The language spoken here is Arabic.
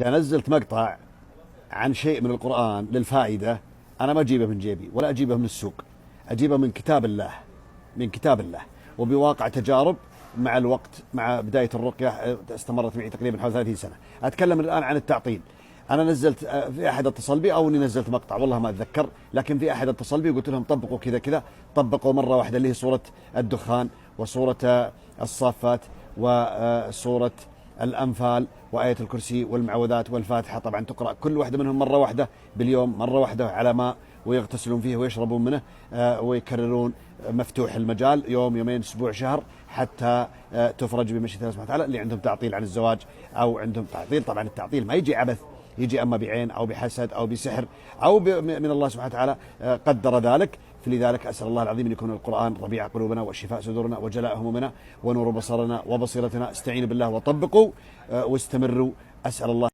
إذا نزلت مقطع عن شيء من القرآن للفائدة، أنا ما أجيبه من جيبي ولا أجيبه من السوق، أجيبه من كتاب الله، من كتاب الله، وبواقع تجارب مع الوقت، مع بداية الرقية استمرت معي تقريبا حوالي 30 سنة. أتكلم الآن عن التعطيل. أنا نزلت في أحد اتصل بي أو إني نزلت مقطع والله ما أتذكر، لكن في أحد اتصل بي وقلت لهم طبقوا كذا كذا، طبقوا مرة واحدة اللي هي سورة الدخان وسورة الصافات وسورة الأنفال وآية الكرسي والمعوذات والفاتحة، طبعا تقرأ كل واحدة منهم مرة واحدة باليوم، مرة واحدة على ماء، ويغتسلون فيه ويشربون منه، ويكررون مفتوح المجال يوم يومين أسبوع شهر حتى تفرج بمشيئة الله سبحانه وتعالى. اللي عندهم تعطيل عن الزواج أو عندهم تعطيل، طبعا التعطيل ما يجي عبث، يجي أما بعين أو بحسد أو بسحر أو من الله سبحانه وتعالى قدر ذلك. فلذلك أسأل الله العظيم أن يكون القرآن ربيع قلوبنا وشفاء صدورنا وجلاء همومنا ونور بصرنا وبصيرتنا. استعينوا بالله وطبقوا واستمروا. أسأل الله